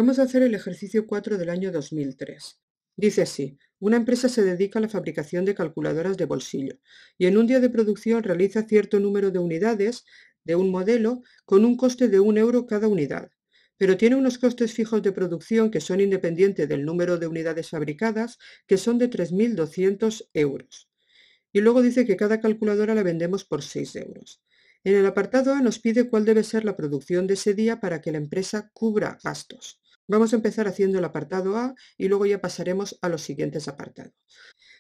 Vamos a hacer el ejercicio 4 del año 2003. Dice así: una empresa se dedica a la fabricación de calculadoras de bolsillo y en un día de producción realiza cierto número de unidades de un modelo con un coste de 1 € cada unidad, pero tiene unos costes fijos de producción que son independientes del número de unidades fabricadas, que son de 3.200 €. Y luego dice que cada calculadora la vendemos por 6 €. En el apartado A nos pide cuál debe ser la producción de ese día para que la empresa cubra gastos. Vamos a empezar haciendo el apartado A y luego ya pasaremos a los siguientes apartados.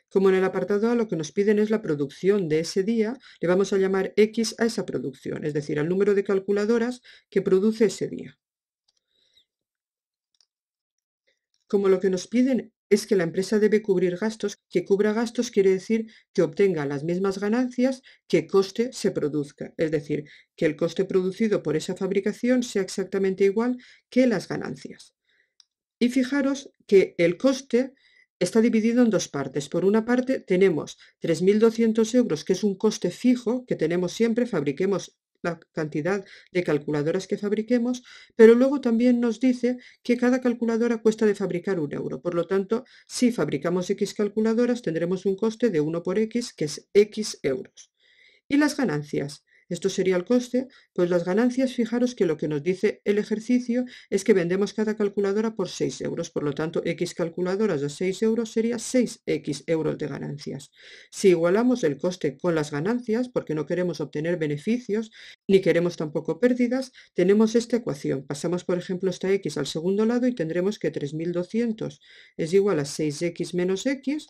Como en el apartado A lo que nos piden es la producción de ese día, le vamos a llamar X a esa producción, es decir, al número de calculadoras que produce ese día. Como lo que nos piden es que la empresa debe cubrir gastos, que cubra gastos quiere decir que obtenga las mismas ganancias que coste se produzca, es decir, que el coste producido por esa fabricación sea exactamente igual que las ganancias. Y fijaros que el coste está dividido en dos partes. Por una parte tenemos 3.200 €, que es un coste fijo que tenemos siempre, fabriquemos la cantidad de calculadoras que fabriquemos, pero luego también nos dice que cada calculadora cuesta de fabricar 1 €. Por lo tanto, si fabricamos X calculadoras, tendremos un coste de 1 por X, que es X euros. ¿Y las ganancias? Esto sería el coste, pues las ganancias, fijaros que lo que nos dice el ejercicio es que vendemos cada calculadora por 6 €, por lo tanto X calculadoras a 6 € sería 6X € de ganancias. Si igualamos el coste con las ganancias, porque no queremos obtener beneficios ni queremos tampoco pérdidas, tenemos esta ecuación. Pasamos, por ejemplo, esta X al segundo lado y tendremos que 3.200 es igual a 6X menos X.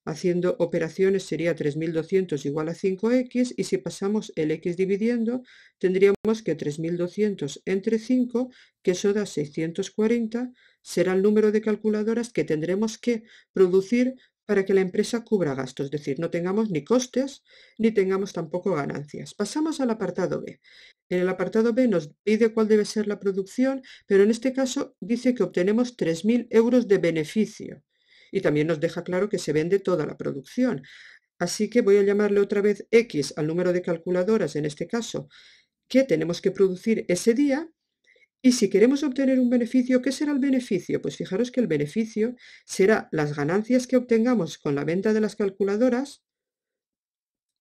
Haciendo operaciones sería 3.200 igual a 5X, y si pasamos el X dividiendo, tendríamos que 3.200 entre 5, que eso da 640, será el número de calculadoras que tendremos que producir para que la empresa cubra gastos, es decir, no tengamos ni costes ni tengamos tampoco ganancias. Pasamos al apartado B. En el apartado B nos pide cuál debe ser la producción, pero en este caso dice que obtenemos 3.000 € de beneficio. Y también nos deja claro que se vende toda la producción. Así que voy a llamarle otra vez X al número de calculadoras, en este caso, que tenemos que producir ese día. Y si queremos obtener un beneficio, ¿qué será el beneficio? Pues fijaros que el beneficio será las ganancias que obtengamos con la venta de las calculadoras,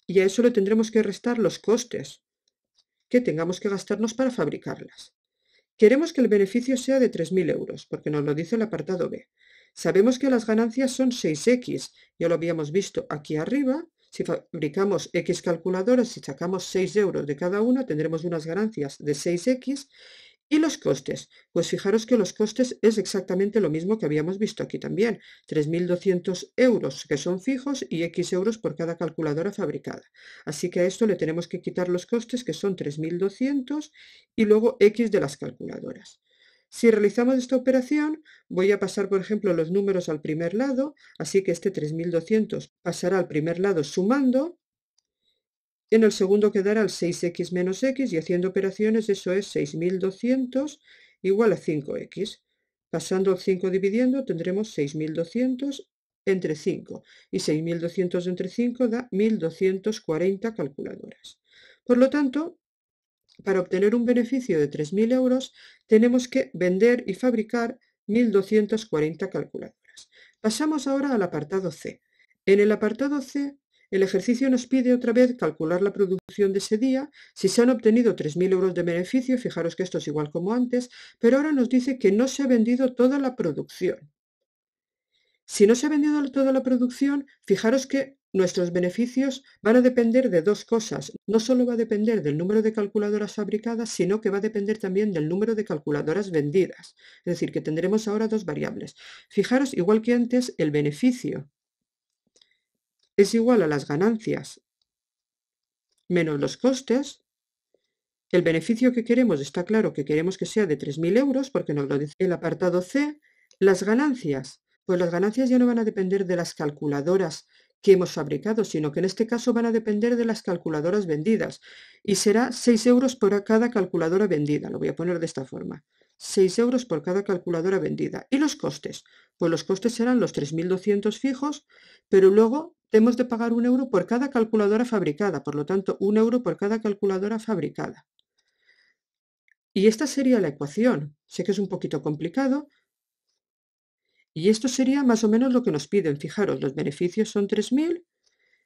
y a eso le tendremos que restar los costes que tengamos que gastarnos para fabricarlas. Queremos que el beneficio sea de 3.000 €, porque nos lo dice el apartado B. Sabemos que las ganancias son 6X, ya lo habíamos visto aquí arriba. Si fabricamos X calculadoras y sacamos 6 € de cada una, tendremos unas ganancias de 6X. ¿Y los costes? Pues fijaros que los costes es exactamente lo mismo que habíamos visto aquí también, 3.200 € que son fijos y X euros por cada calculadora fabricada. Así que a esto le tenemos que quitar los costes, que son 3.200, y luego X de las calculadoras. Si realizamos esta operación, voy a pasar, por ejemplo, los números al primer lado, así que este 3.200 pasará al primer lado sumando. En el segundo quedará el 6X menos X, y haciendo operaciones eso es 6.200 igual a 5X. Pasando el 5 dividiendo tendremos 6.200 entre 5, y 6.200 entre 5 da 1.240 calculadoras. Por lo tanto, para obtener un beneficio de 3.000 € tenemos que vender y fabricar 1.240 calculadoras. Pasamos ahora al apartado C. En el apartado C, el ejercicio nos pide otra vez calcular la producción de ese día. Si se han obtenido 3.000 € de beneficio, fijaros que esto es igual como antes, pero ahora nos dice que no se ha vendido toda la producción. Si no se ha vendido toda la producción, fijaros que nuestros beneficios van a depender de dos cosas. No solo va a depender del número de calculadoras fabricadas, sino que va a depender también del número de calculadoras vendidas. Es decir, que tendremos ahora dos variables. Fijaros, igual que antes, el beneficio es igual a las ganancias menos los costes. El beneficio que queremos, está claro que queremos que sea de 3.000 € porque nos lo dice el apartado C. Las ganancias, pues las ganancias ya no van a depender de las calculadoras que hemos fabricado, sino que en este caso van a depender de las calculadoras vendidas, y será 6 € por cada calculadora vendida. Lo voy a poner de esta forma: 6 € por cada calculadora vendida. ¿Y los costes? Pues los costes serán los 3.200 fijos, pero luego hemos de pagar 1 € por cada calculadora fabricada, por lo tanto 1 € por cada calculadora fabricada. Y esta sería la ecuación. Sé que es un poquito complicado. Y esto sería más o menos lo que nos piden. Fijaros, los beneficios son 3.000.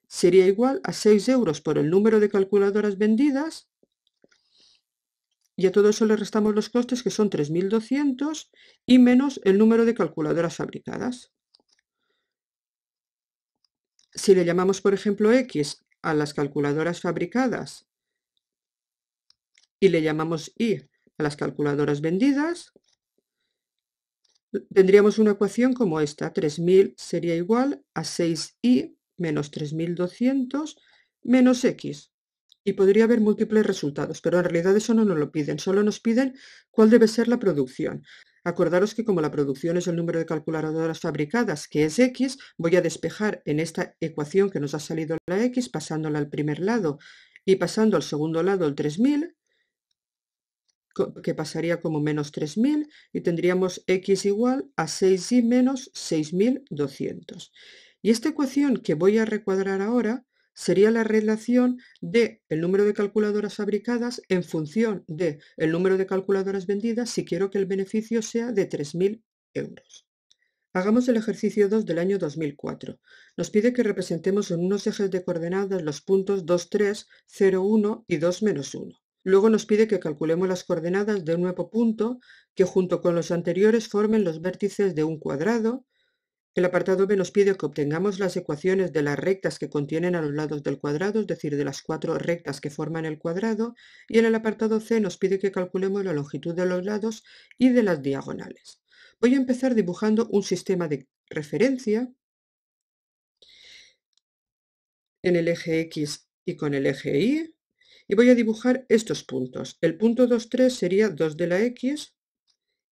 Sería igual a 6 euros por el número de calculadoras vendidas. Y a todo eso le restamos los costes, que son 3.200, y menos el número de calculadoras fabricadas. Si le llamamos, por ejemplo, X a las calculadoras fabricadas y le llamamos Y a las calculadoras vendidas, tendríamos una ecuación como esta. 3.000 sería igual a 6Y menos 3.200 menos X. Y podría haber múltiples resultados, pero en realidad eso no nos lo piden, solo nos piden cuál debe ser la producción. Acordaros que como la producción es el número de calculadoras fabricadas, que es X, voy a despejar en esta ecuación que nos ha salido la X, pasándola al primer lado y pasando al segundo lado el 3.000, que pasaría como menos 3.000, y tendríamos X igual a 6Y menos 6.200. Y esta ecuación que voy a recuadrar ahora sería la relación del número de calculadoras fabricadas en función del número de calculadoras vendidas si quiero que el beneficio sea de 3.000 euros. Hagamos el ejercicio 2 del año 2004. Nos pide que representemos en unos ejes de coordenadas los puntos 2, 3, 0, 1 y 2, menos 1. Luego nos pide que calculemos las coordenadas de un nuevo punto que junto con los anteriores formen los vértices de un cuadrado. El apartado B nos pide que obtengamos las ecuaciones de las rectas que contienen a los lados del cuadrado, es decir, de las 4 rectas que forman el cuadrado, y en el apartado C nos pide que calculemos la longitud de los lados y de las diagonales. Voy a empezar dibujando un sistema de referencia en el eje X y con el eje Y, y voy a dibujar estos puntos. El punto 2, 3 sería 2 de la X,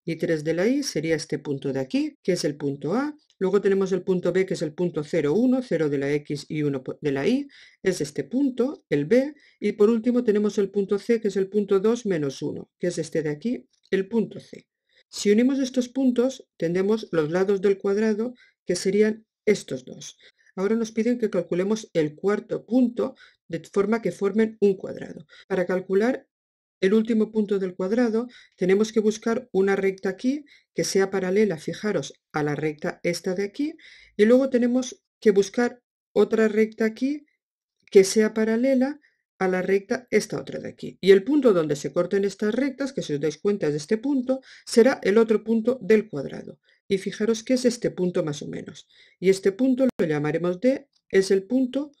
y 3 de la Y sería este punto de aquí, que es el punto A. Luego tenemos el punto B, que es el punto 0, 1, 0 de la X y 1 de la Y, es este punto, el B. Y por último tenemos el punto C, que es el punto 2 menos 1, que es este de aquí, el punto C. Si unimos estos puntos, tendremos los lados del cuadrado, que serían estos dos. Ahora nos piden que calculemos el cuarto punto de forma que formen un cuadrado. Para calcular el último punto del cuadrado, tenemos que buscar una recta aquí que sea paralela, fijaros, a la recta esta de aquí, y luego tenemos que buscar otra recta aquí que sea paralela a la recta esta otra de aquí. Y el punto donde se corten estas rectas, que si os dais cuenta es este punto, será el otro punto del cuadrado. Y fijaros que es este punto más o menos. Y este punto lo llamaremos D, es el punto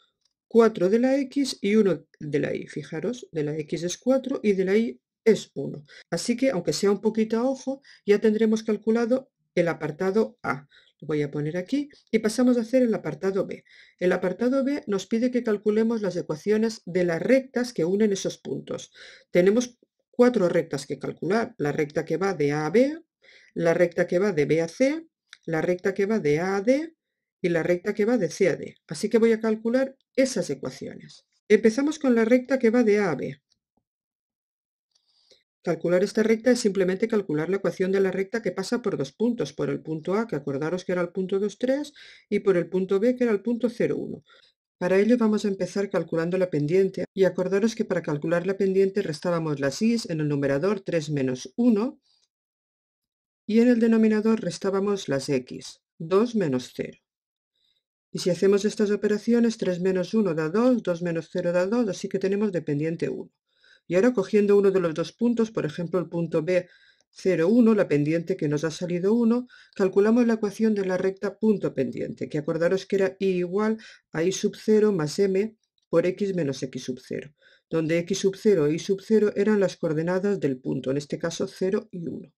4 de la X y 1 de la Y. Fijaros, de la X es 4 y de la Y es 1. Así que, aunque sea un poquito a ojo, ya tendremos calculado el apartado A. Lo voy a poner aquí y pasamos a hacer el apartado B. El apartado B nos pide que calculemos las ecuaciones de las rectas que unen esos puntos. Tenemos 4 rectas que calcular. La recta que va de A a B, la recta que va de B a C, la recta que va de A a D y la recta que va de C a D. Así que voy a calcular esas ecuaciones. Empezamos con la recta que va de A a B. Calcular esta recta es simplemente calcular la ecuación de la recta que pasa por dos puntos, por el punto A, que acordaros que era el punto 2, 3, y por el punto B, que era el punto 0, 1. Para ello vamos a empezar calculando la pendiente, y acordaros que para calcular la pendiente restábamos las y en el numerador 3 menos 1, y en el denominador restábamos las x, 2 menos 0. Y si hacemos estas operaciones, 3 menos 1 da 2, 2 menos 0 da 2, así que tenemos de pendiente 1. Y ahora cogiendo uno de los dos puntos, por ejemplo el punto B, 0, 1, la pendiente que nos ha salido 1, calculamos la ecuación de la recta punto pendiente, que acordaros que era y igual a y sub 0 más m por x menos x sub 0, donde x sub 0 e y sub 0 eran las coordenadas del punto, en este caso 0 y 1.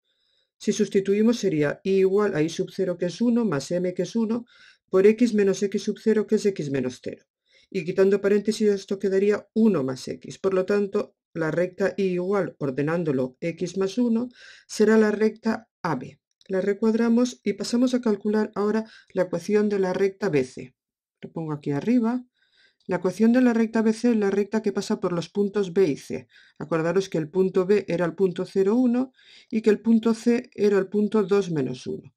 Si sustituimos sería y igual a y sub 0 que es 1 más m que es 1 por x menos x sub 0 que es x menos 0. Y quitando paréntesis esto quedaría 1 más x. Por lo tanto, la recta y igual ordenándolo x más 1 será la recta AB. La recuadramos y pasamos a calcular ahora la ecuación de la recta BC. Lo pongo aquí arriba. La ecuación de la recta BC es la recta que pasa por los puntos B y C. Acordaros que el punto B era el punto 0, 1 y que el punto C era el punto 2 menos 1.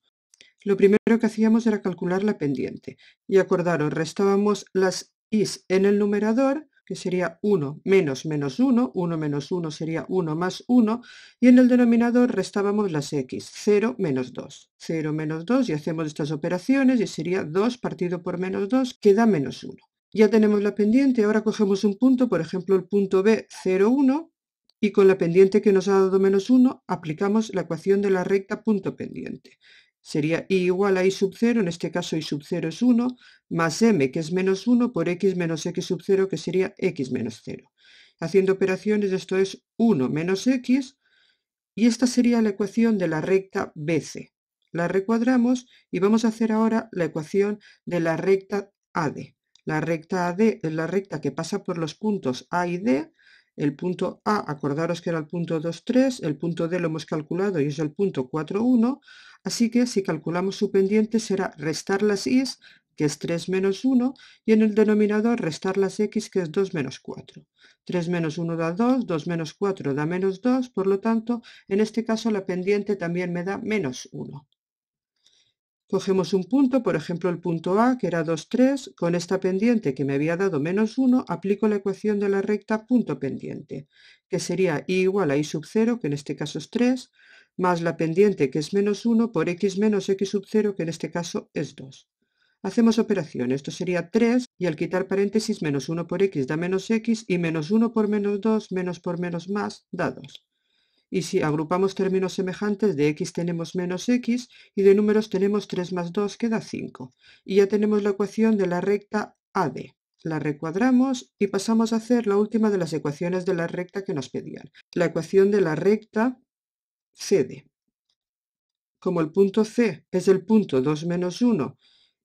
Lo primero que hacíamos era calcular la pendiente y acordaros, restábamos las i's en el numerador que sería 1 menos menos 1, 1 menos 1 sería 1 más 1, y en el denominador restábamos las x, 0 menos 2. 0 menos 2, y hacemos estas operaciones, y sería 2 partido por menos 2, que da menos 1. Ya tenemos la pendiente, ahora cogemos un punto, por ejemplo el punto B, 0, 1, y con la pendiente que nos ha dado menos 1, aplicamos la ecuación de la recta punto pendiente. Sería y igual a y sub 0, en este caso y sub 0 es 1, más m, que es menos 1, por x menos x sub 0, que sería x menos 0. Haciendo operaciones, esto es 1 menos x, y esta sería la ecuación de la recta BC. La recuadramos y vamos a hacer ahora la ecuación de la recta AD. La recta AD es la recta que pasa por los puntos A y D. El punto A, acordaros que era el punto 2, 3, el punto D lo hemos calculado y es el punto 4, 1, así que si calculamos su pendiente será restar las y, que es 3 menos 1, y en el denominador restar las x, que es 2 menos 4. 3 menos 1 da 2, 2 menos 4 da menos 2, por lo tanto, en este caso la pendiente también me da menos 1. Cogemos un punto, por ejemplo el punto A, que era 2, 3, con esta pendiente que me había dado menos 1, aplico la ecuación de la recta punto pendiente, que sería y igual a y sub 0, que en este caso es 3, más la pendiente, que es menos 1, por x menos x sub 0, que en este caso es 2. Hacemos operaciones, esto sería 3, y al quitar paréntesis, menos 1 por x da menos x, y menos 1 por menos 2, menos por menos más, da 2. Y si agrupamos términos semejantes, de x tenemos menos x, y de números tenemos 3 más 2, que da 5. Y ya tenemos la ecuación de la recta AD. La recuadramos y pasamos a hacer la última de las ecuaciones de la recta que nos pedían. La ecuación de la recta CD. Como el punto C es el punto 2 menos 1,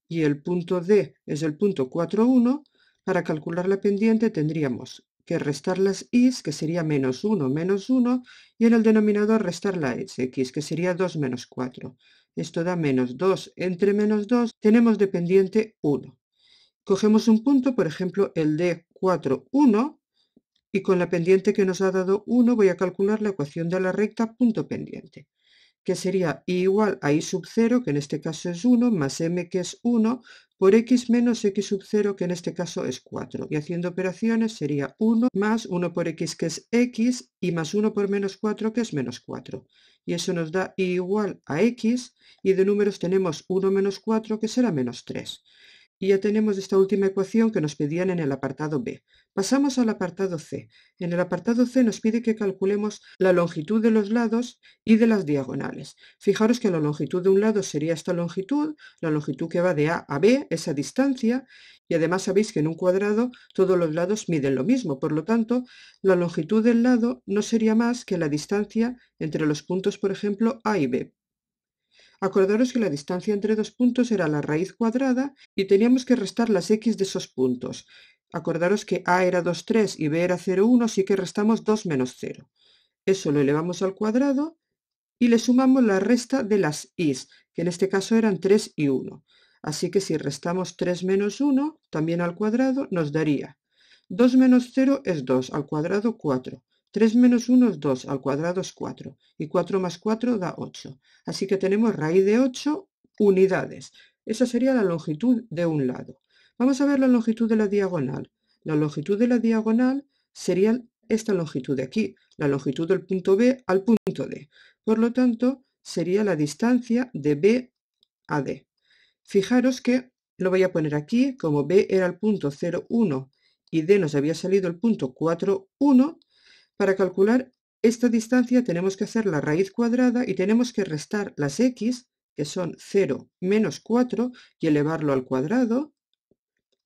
y el punto D es el punto 4, 1, para calcular la pendiente tendríamos que restar las i's, que sería menos 1, menos 1, y en el denominador restar la x, que sería 2 menos 4. Esto da menos 2 entre menos 2, tenemos de pendiente 1. Cogemos un punto, por ejemplo el D4, 1, y con la pendiente que nos ha dado 1 voy a calcular la ecuación de la recta punto pendiente, que sería y igual a y sub 0, que en este caso es 1, más m, que es 1, por x menos x sub 0, que en este caso es 4. Y haciendo operaciones sería 1 más 1 por x, que es x, y más 1 por menos 4, que es menos 4. Y eso nos da y igual a x, y de números tenemos 1 menos 4, que será menos 3. Y ya tenemos esta última ecuación que nos pedían en el apartado B. Pasamos al apartado C. En el apartado C nos pide que calculemos la longitud de los lados y de las diagonales. Fijaros que la longitud de un lado sería esta longitud, la longitud que va de A a B, esa distancia, y además sabéis que en un cuadrado todos los lados miden lo mismo, por lo tanto, la longitud del lado no sería más que la distancia entre los puntos, por ejemplo, A y B. Acordaros que la distancia entre dos puntos era la raíz cuadrada y teníamos que restar las x de esos puntos. Acordaros que a era 2, 3 y b era 0, 1, así que restamos 2 menos 0. Eso lo elevamos al cuadrado y le sumamos la resta de las i's, que en este caso eran 3 y 1. Así que si restamos 3 menos 1, también al cuadrado, nos daría 2 menos 0 es 2, al cuadrado 4. 3 menos 1 es 2, al cuadrado es 4. Y 4 más 4 da 8. Así que tenemos raíz de 8 unidades. Esa sería la longitud de un lado. Vamos a ver la longitud de la diagonal. La longitud de la diagonal sería esta longitud de aquí, la longitud del punto B al punto D. Por lo tanto, sería la distancia de B a D. Fijaros que lo voy a poner aquí, como B era el punto 0, 1 y D nos había salido el punto 4, 1, para calcular esta distancia tenemos que hacer la raíz cuadrada y tenemos que restar las x, que son 0 menos 4, y elevarlo al cuadrado,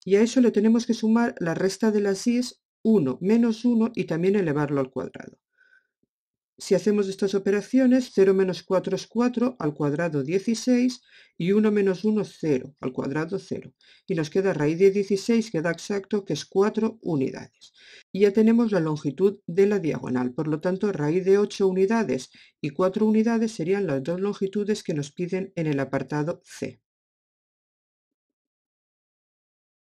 y a eso le tenemos que sumar la resta de las y, 1 menos 1, y también elevarlo al cuadrado. Si hacemos estas operaciones, 0 menos 4 es 4, al cuadrado 16, y 1 menos 1 es 0, al cuadrado 0. Y nos queda raíz de 16, que da exacto, que es 4 unidades. Y ya tenemos la longitud de la diagonal, por lo tanto, raíz de 8 unidades y 4 unidades serían las dos longitudes que nos piden en el apartado C.